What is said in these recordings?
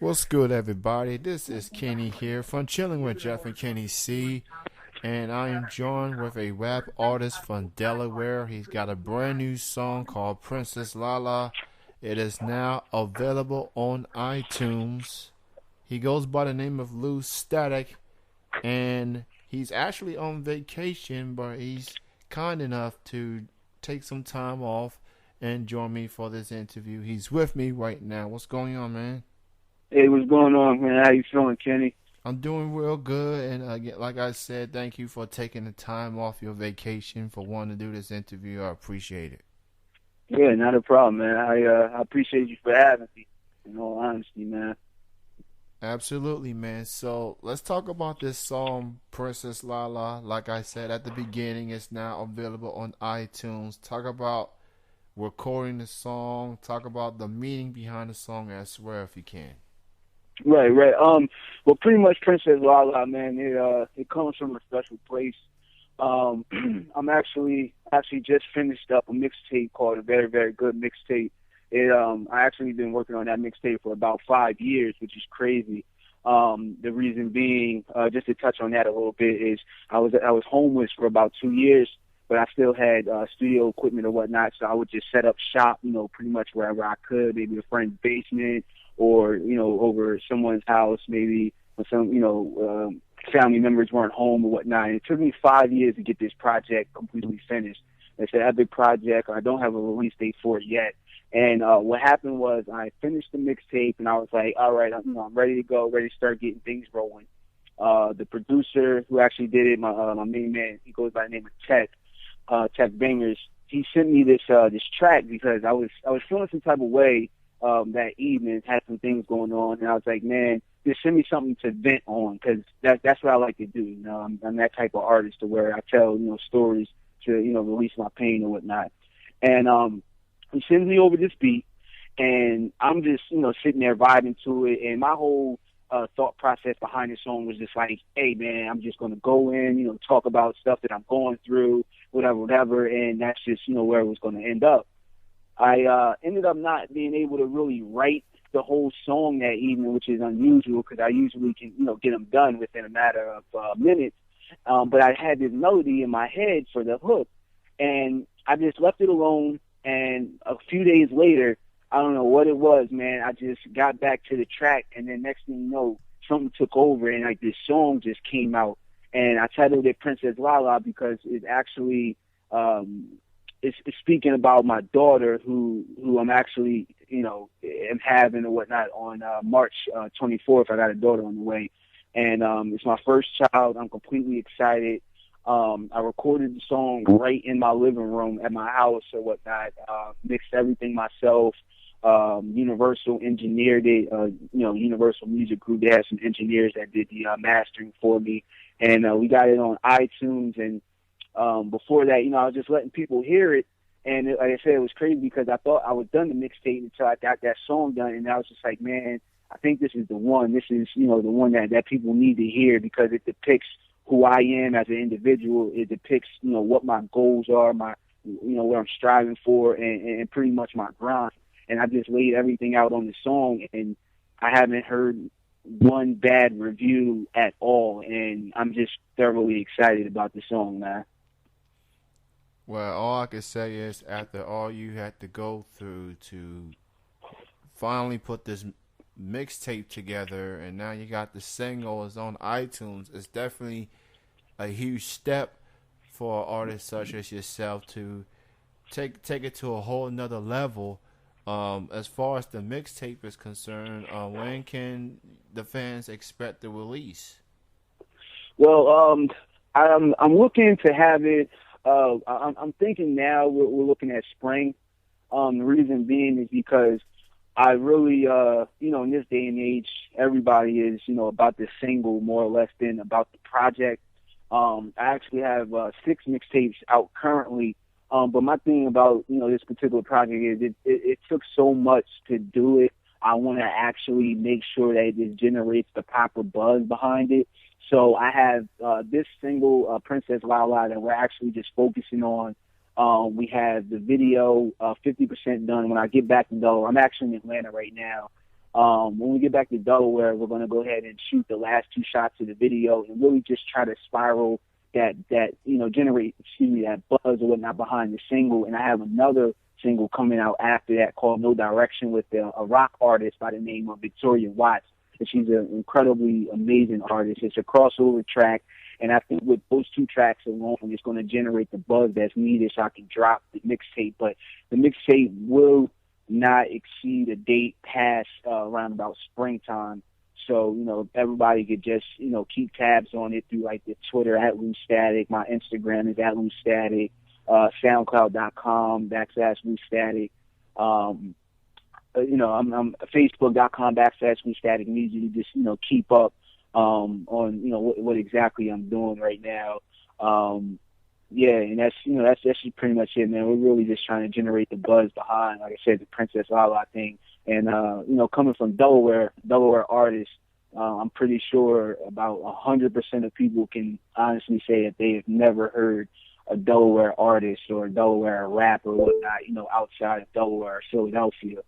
What's good, everybody? This is Kenny here from Chilling with Jeff and Kenny C. And I am joined with a rap artist from Delaware. He's got a brand new song called Princess Lala. It is now available on iTunes. He goes by the name of Lew Static, and he's actually on vacation, but he's kind enough to take some time off and join me for this interview. He's with me right now. What's going on, man? Hey, what's going on, man? How you feeling, Kenny? I'm doing real good, and again, like I said, thank you for taking the time off your vacation for wanting to do this interview. I appreciate it. Yeah, not a problem, man. I appreciate you for having me. In all honesty, man. Absolutely, man. So let's talk about this song, Princess Lala. Like I said at the beginning, it's now available on iTunes. Talk about recording the song. Talk about the meaning behind the song as well, if you can. Right. Well, pretty much Princess Lala, man. It comes from a special place. Um, I'm actually just finished up a mixtape called a very very good mixtape. I actually been working on that mixtape for about 5 years, which is crazy. The reason being, just to touch on that a little bit, is I was homeless for about 2 years, but I still had studio equipment or whatnot, so I would just set up shop, pretty much wherever I could, maybe a friend's basement or over someone's house, maybe when some family members weren't home or whatnot. And it took me 5 years to get this project completely finished. It's an epic project. I don't have a release date for it yet. And what happened was I finished the mixtape, and I was like, all right, I'm ready to go, ready to start getting things rolling. The producer who actually did it, my main man, he goes by the name of Tech Bangers. He sent me this track because I was feeling some type of way that evening, had some things going on, and I was like, man, just send me something to vent on, because that's what I like to do. I'm that type of artist to where I tell stories to release my pain and whatnot. And he sends me over this beat, and I'm just sitting there vibing to it, and my whole thought process behind the song was just like, hey man, I'm just gonna go in, talk about stuff that I'm going through, whatever, and that's just where it was gonna end up. I ended up not being able to really write the whole song that evening, which is unusual because I usually can get them done within a matter of minutes. But I had this melody in my head for the hook, and I just left it alone. And a few days later, I don't know what it was, man. I just got back to the track, and then next thing you know, something took over, and like this song just came out. And I titled it Princess Lala because it actually it's speaking about my daughter who I'm actually am having or whatnot on March 24th. I got a daughter on the way, and it's my first child. I'm completely excited. I recorded the song right in my living room at my house or whatnot. Mixed everything myself. Universal engineered it. Universal Music Group, they had some engineers that did the mastering for me, and we got it on iTunes. And before that, I was just letting people hear it. And like I said, it was crazy because I thought I was done the mixtape until I got that song done, and I was just like, man, I think this is the one. This is the one that people need to hear because it depicts who I am as an individual. It depicts what my goals are, my what I'm striving for, and pretty much my grind. And I just laid everything out on the song, and I haven't heard one bad review at all, and I'm just thoroughly excited about the song, man. Well, all I can say is after all you had to go through to finally put this mixtape together, and now you got the single is on iTunes, it's definitely a huge step for artists such as yourself to take it to a whole another level. As far as the mixtape is concerned, when can the fans expect the release? Well, I'm looking to have it. I'm thinking now we're looking at spring. The reason being is because I really, in this day and age, everybody is, about the single more or less than about the project. I actually have 6 mixtapes out currently. But my thing about, this particular project is it took so much to do it. I want to actually make sure that it generates the proper buzz behind it. So I have this single, Princess Lala, that we're actually just focusing on. We have the video 50% done. When I get back to Delaware, I'm actually in Atlanta right now. When we get back to Delaware, we're going to go ahead and shoot the last 2 shots of the video and really just try to spiral generate, that buzz or whatnot behind the single. And I have another single coming out after that called No Direction with a rock artist by the name of Victoria Watts. And she's an incredibly amazing artist. It's a crossover track. And I think with those 2 tracks alone, it's going to generate the buzz that's needed so I can drop the mixtape. But the mixtape will not exceed a date past around about springtime. So, everybody could just, keep tabs on it through like the Twitter at Lew Static. My Instagram is at Lew Static, SoundCloud.com/Lew Static. I'm Facebook.com/Lew Static Music to just, keep up on, what exactly I'm doing right now. And that's just pretty much it, man. We're really just trying to generate the buzz behind, like I said, the Princess Lala thing. And, coming from Delaware artists, I'm pretty sure about 100% of people can honestly say that they have never heard a Delaware artist or a Delaware rapper or whatnot, outside of Delaware or Philadelphia,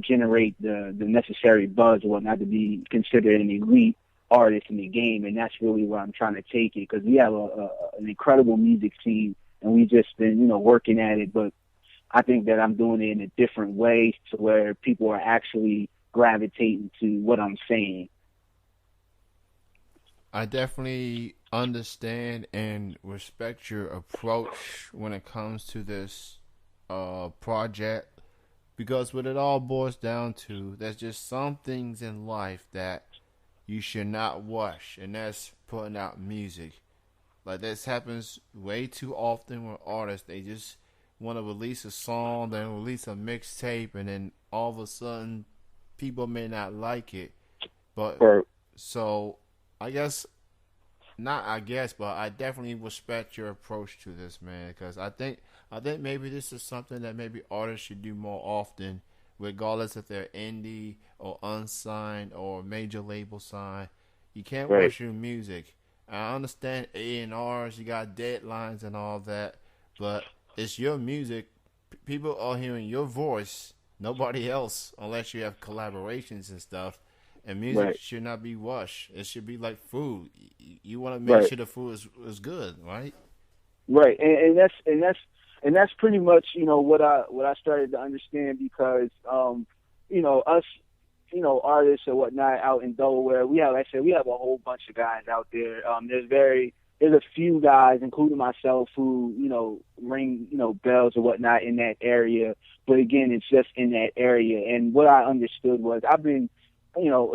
generate the necessary buzz or whatnot to be considered an elite artist in the game. And that's really where I'm trying to take it, because we have an incredible music scene and we just been, working at it. But I think that I'm doing it in a different way to where people are actually gravitating to what I'm saying. I definitely understand and respect your approach when it comes to this project, because what it all boils down to, there's just some things in life that you should not rush, and that's putting out music. Like, this happens way too often with artists. They just want to release a song, then release a mixtape, and then all of a sudden people may not like it. But so I definitely respect your approach to this, man, because I think maybe this is something that maybe artists should do more often, regardless if they're indie or unsigned or major label signed. You can't rush your music. I understand A&Rs, you got deadlines and all that, but it's your music. People are hearing your voice, nobody else, unless you have collaborations and stuff. And music should not be rushed. It should be like food. You want to make sure the food is good, right? Right, and that's pretty much what I started to understand, because us artists or whatnot out in Delaware, we have a whole bunch of guys out there. There's a few guys, including myself, who ring bells or whatnot in that area. But again, it's just in that area. And what I understood was, I've been,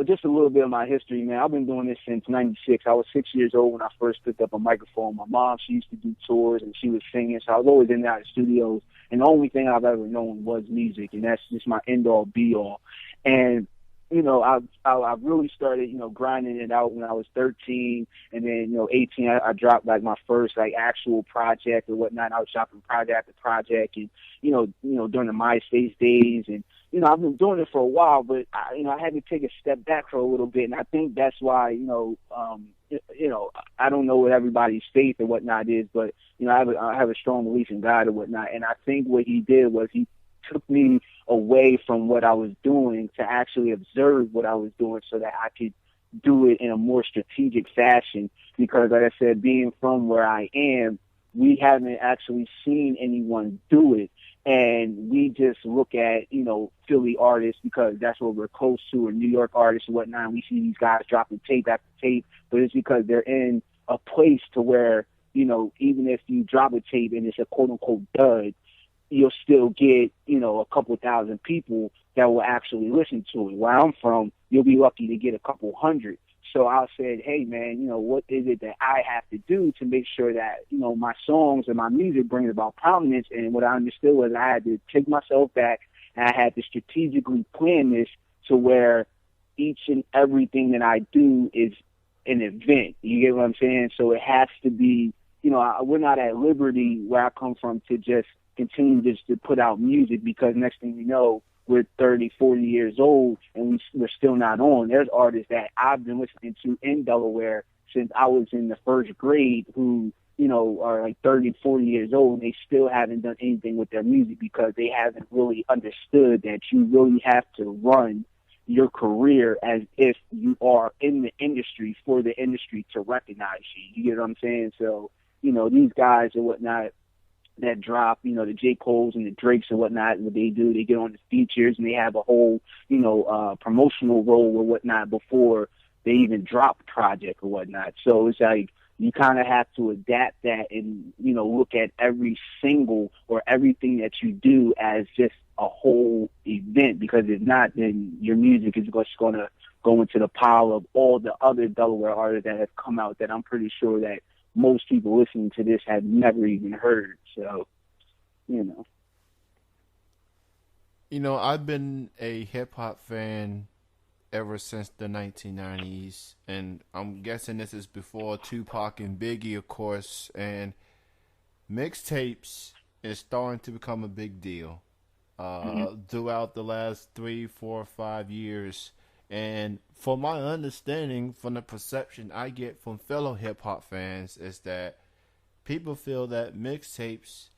just a little bit of my history, man. I've been doing this since '96. I was 6 years old when I first picked up a microphone. My mom, she used to do tours and she was singing, so I was always in and out of studios. And the only thing I've ever known was music, and that's just my end all be all. And I really started, grinding it out when I was 13, and then, 18, I dropped like my first like actual project or whatnot. I was dropping project after project, and, during the MySpace days, and, I've been doing it for a while, but I had to take a step back for a little bit. And I think that's why, I don't know what everybody's faith or whatnot is, but, I have a strong belief in God or whatnot. And I think what he did was he took me away from what I was doing to actually observe what I was doing so that I could do it in a more strategic fashion. Because like I said, being from where I am, we haven't actually seen anyone do it. And we just look at, Philly artists because that's what we're close to, or New York artists and whatnot. And we see these guys dropping tape after tape, but it's because they're in a place to where, even if you drop a tape and it's a quote unquote dud, you'll still get, a couple thousand people that will actually listen to it. Where I'm from, you'll be lucky to get a couple hundred. So I said, hey, man, what is it that I have to do to make sure that, my songs and my music brings about prominence? And what I understood was I had to take myself back, and I had to strategically plan this to where each and everything that I do is an event. You get what I'm saying? So it has to be, we're not at liberty where I come from to just continue just to put out music, because next thing you know, we're 30, 40 years old and we're still not on. There's artists that I've been listening to in Delaware since I was in the first grade who, are like 30, 40 years old, and they still haven't done anything with their music because they haven't really understood that you really have to run your career as if you are in the industry for the industry to recognize you. You get what I'm saying? So, these guys and whatnot that drop, the J. Cole's and the Drakes and whatnot, what they do, they get on the features and they have a whole, promotional role or whatnot before they even drop the project or whatnot. So it's like you kind of have to adapt that and, look at every single or everything that you do as just a whole event, because if not, then your music is just going to go into the pile of all the other Delaware artists that have come out that I'm pretty sure that most people listening to this have never even heard. So, I've been a hip hop fan ever since the 1990s, and I'm guessing this is before Tupac and Biggie, of course, and mixtapes is starting to become a big deal throughout the last 3, 4, 5 years. And from my understanding, from the perception I get from fellow hip hop fans, is that people feel that mixtapes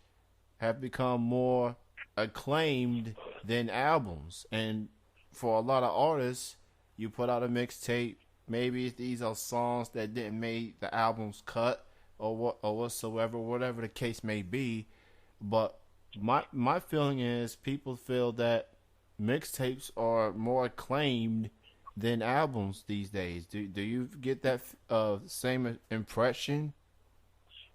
have become more acclaimed than albums. And for a lot of artists, you put out a mixtape, maybe these are songs that didn't make the album's cut or whatsoever, whatever the case may be. But my feeling is people feel that mixtapes are more acclaimed than albums these days. Do you get that same impression?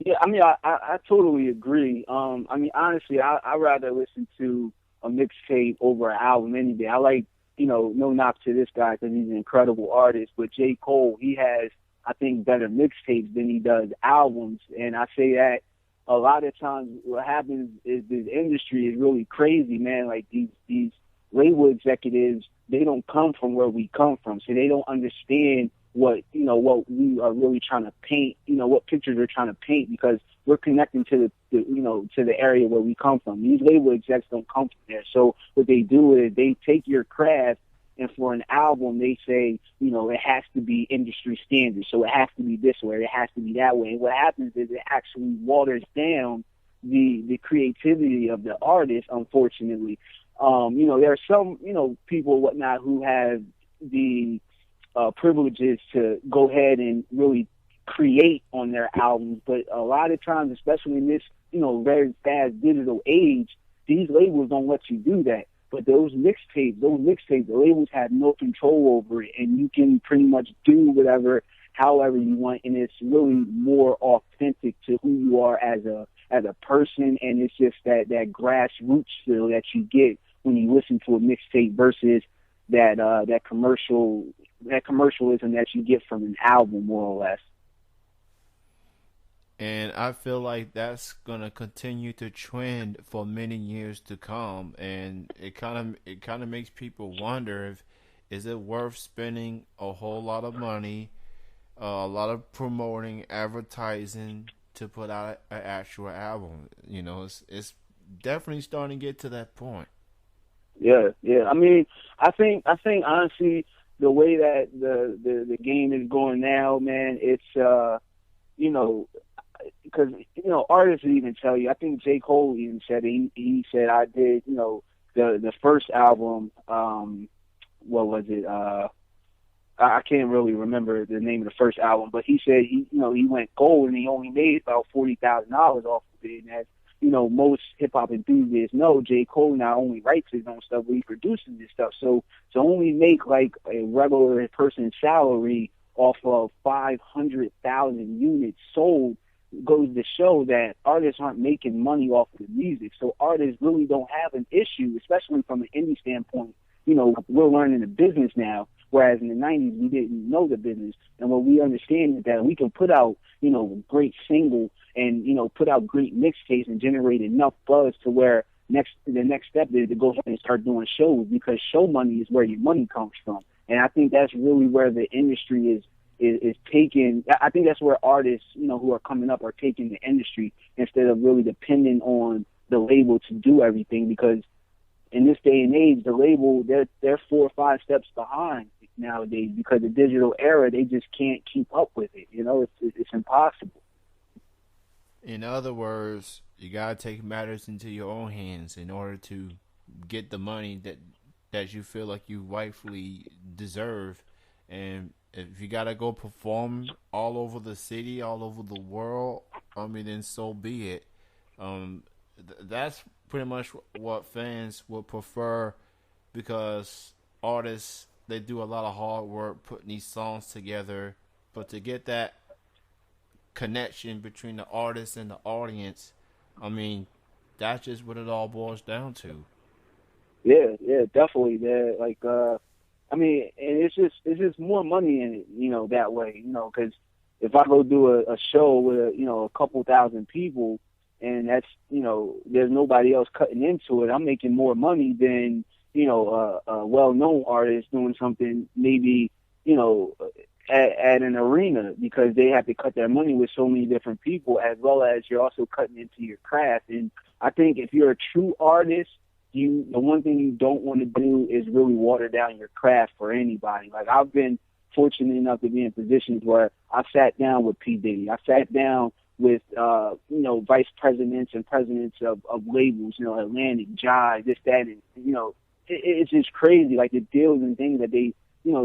Yeah, I mean, I totally agree. I mean, honestly, I rather listen to a mixtape over an album any day. I like, no knock to this guy because he's an incredible artist, but J. Cole, he has, I think, better mixtapes than he does albums. And I say that a lot of times what happens is this industry is really crazy, man. Like these label executives, they don't come from where we come from, so they don't understand what we are really trying to paint, what pictures we're trying to paint, because we're connecting to to the area where we come from. These label execs don't come from there. So what they do is they take your craft, and for an album they say, it has to be industry standard. So it has to be this way, it has to be that way. And what happens is it actually waters down the creativity of the artist, unfortunately. There are some, people and whatnot who have the privileges to go ahead and really create on their albums, but a lot of times, especially in this, very fast digital age, these labels don't let you do that. But those mixtapes, the labels have no control over it, and you can pretty much do whatever, however you want, and it's really more authentic to who you are as a person, and it's just that grassroots feel that you get when you listen to a mixtape versus that commercialism that you get from an album, more or less. And I feel like that's gonna continue to trend for many years to come, and it kind of makes people wonder if is it worth spending a whole lot of money, a lot of promoting, advertising to put out an actual album. It's definitely starting to get to that point. Yeah. I mean, I think honestly, the way that the game is going now, man, it's because artists even tell you. I think J. Cole even said it. He said, I did the first album. What was it? I can't really remember the name of the first album, but he said he went gold and he only made about $40,000 off of it. And as most hip hop enthusiasts know, J. Cole not only writes his own stuff, but he produces his stuff. So to only make like a regular person's salary off of 500,000 units sold goes to show that artists aren't making money off of the music. So artists really don't have an issue, especially from an indie standpoint. We're learning the business now, whereas in the 90s we didn't know the business. And what we understand is that we can put out, great single and, put out great mixtapes and generate enough buzz to where the next step is to go ahead and start doing shows, because show money is where your money comes from. And I think that's really where the industry is taking. I think that's where artists, who are coming up are taking the industry instead of really depending on the label to do everything, because in this day and age, the label, they're 4 or 5 steps behind nowadays, because the digital era, they just can't keep up with it. It's impossible. In other words, you gotta take matters into your own hands in order to get the money that you feel like you rightfully deserve. And if you gotta go perform all over the city, all over the world, I mean, then so be it. That's pretty much what fans would prefer, because artists, they do a lot of hard work putting these songs together, but to get that connection between the artist and the audience, I mean, that's just what it all boils down to. Yeah, yeah, definitely, man. Like, I mean, and it's just more money in it, that way, because if I go do a show with a couple thousand people, and that's there's nobody else cutting into it, I'm making more money than a well-known artist doing something maybe you know at an arena, because they have to cut their money with so many different people, as well as you're also cutting into your craft. And I think if you're a true artist, the one thing you don't want to do is really water down your craft for anybody. Like, I've been fortunate enough to be in positions where I sat down with P. Diddy. I sat down with vice presidents and presidents of labels, Atlantic, Jive, this, that, and it's just crazy, like the deals and things that they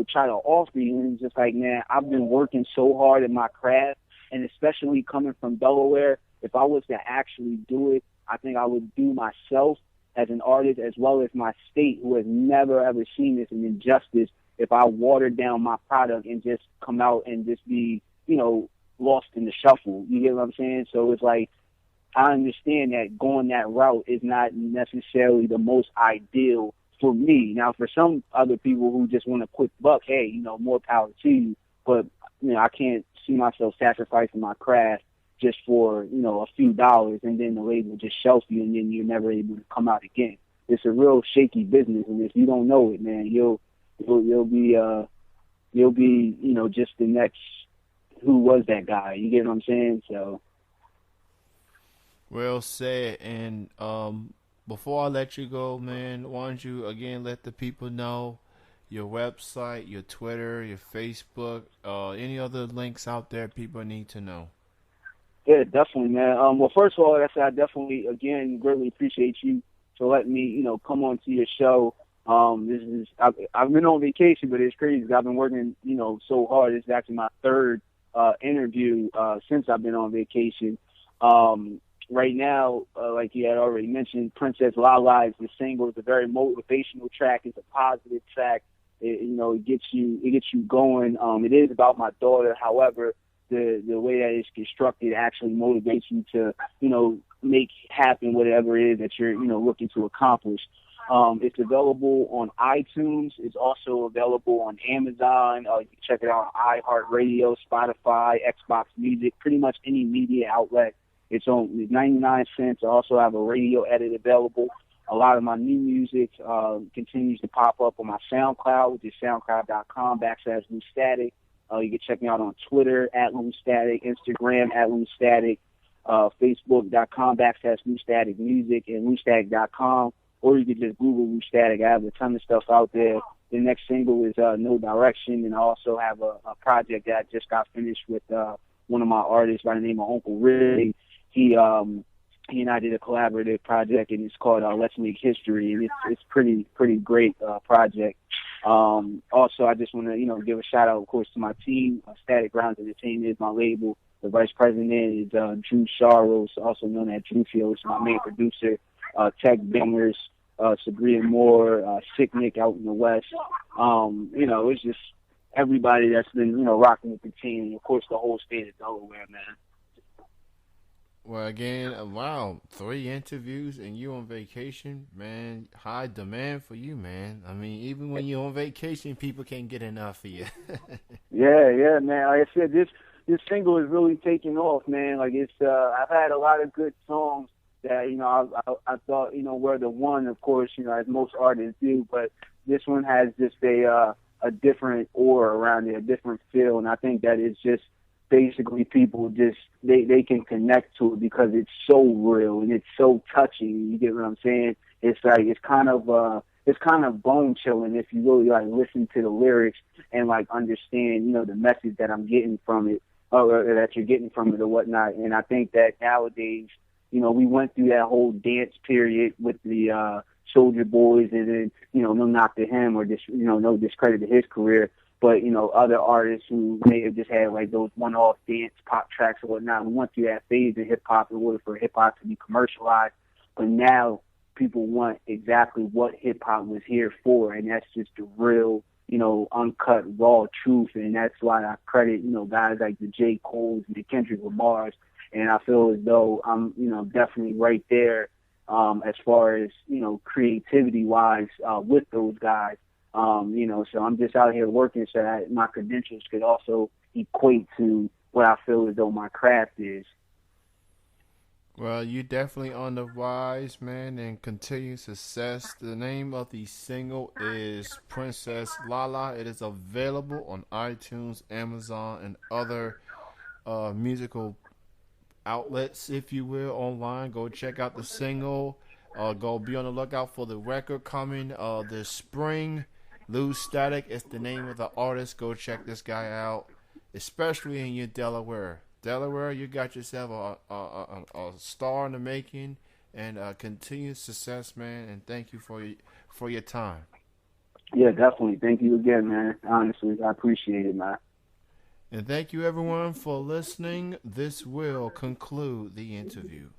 try to offer you. And it's just like, man, I've been working so hard in my craft, and especially coming from Delaware, if I was to actually do it, I think I would do myself as an artist, as well as my state, who has never ever seen this, an injustice, if I watered down my product and just come out and just be, lost in the shuffle. You get what I'm saying? So it's like, I understand that going that route is not necessarily the most ideal for me. Now, for some other people who just want a quick buck, hey, more power to you. But, I can't see myself sacrificing my craft just for, a few dollars, and then the label just shelf you, and then you're never able to come out again. It's a real shaky business, and if you don't know it, man, you'll be just the next, who was that guy? You get what I'm saying? So. Well said. And before I let you go, man, why don't you again let the people know your website, your Twitter, your Facebook, any other links out there people need to know? Yeah, definitely, man. Well, first of all, like I said, I definitely, again, greatly appreciate you for letting me, come on to your show. I've been on vacation, but it's crazy 'cause I've been working, so hard. It's actually my third interview since I've been on vacation. Right now, like you had already mentioned, Princess Lala is the single. It's a very motivational track. It's a positive track. It gets you going. It is about my daughter. However, the way that it's constructed actually motivates you to, make happen whatever it is that you're, looking to accomplish. It's available on iTunes. It's also available on Amazon. You can check it out on iHeartRadio, Spotify, Xbox Music, pretty much any media outlet. It's on 99 cents. I also have a radio edit available. A lot of my new music continues to pop up on my SoundCloud, which is soundcloud.com/Lew Static. You can check me out on Twitter @Lew Static, Instagram @Lew Static, Facebook.com/Lew Static Music, and LewStatic.com. Or you could just Google Lew Static. I have a ton of stuff out there. The next single is No Direction, and I also have a project that I just got finished with one of my artists by the name of Uncle Ridley. He and I did a collaborative project, and it's called Let's Make History, and it's pretty great project. Also, I just want to give a shout out, of course, to my team. Static Grounds Entertainment is my label. The vice president is Drew Sharos, also known as Drew Fields, my main producer. Tech Bangers, Sabria Moore, Sick Nick out in the West. It's just everybody that's been, rocking with the team, and of course the whole state of Delaware, man. Well, again, wow, 3 interviews and you on vacation, man. High demand for you, man. I mean, even when you're on vacation, people can't get enough of you. Yeah, man. Like I said, this single is really taking off, man. Like I've had a lot of good songs that I thought were the one, of course, as most artists do, but this one has just a different aura around it, a different feel, and I think that it's just basically people just they can connect to it because it's so real and it's so touching. You get what I'm saying? It's like it's kind of bone chilling if you really like listen to the lyrics and like understand the message that I'm getting from it. that you're getting from it or whatnot. And I think that nowadays, we went through that whole dance period with the Soldier Boys, and then, no knock to him or no discredit to his career. But, other artists who may have just had like those one-off dance pop tracks or whatnot, we went through that phase in hip-hop in order for hip-hop to be commercialized. But now people want exactly what hip-hop was here for, and that's just the real, uncut, raw truth. And that's why I credit, guys like the J. Coles and the Kendrick Lamars. And I feel as though I'm, definitely right there as far as, creativity-wise with those guys. So I'm just out here working so that my credentials could also equate to what I feel as though my craft is. Well, you definitely on the rise, man, and continued success. The name of the single is Princess Lala. It is available on iTunes, Amazon, and other musical outlets, if you will, online. Go check out the single. Go be on the lookout for the record coming this spring. Lew Static is the name of the artist. Go check this guy out, especially in your Delaware. Delaware, you got yourself a star in the making, and continued success, man. And thank you for your time. Yeah, definitely. Thank you again, man. Honestly, I appreciate it, man. And thank you, everyone, for listening. This will conclude the interview.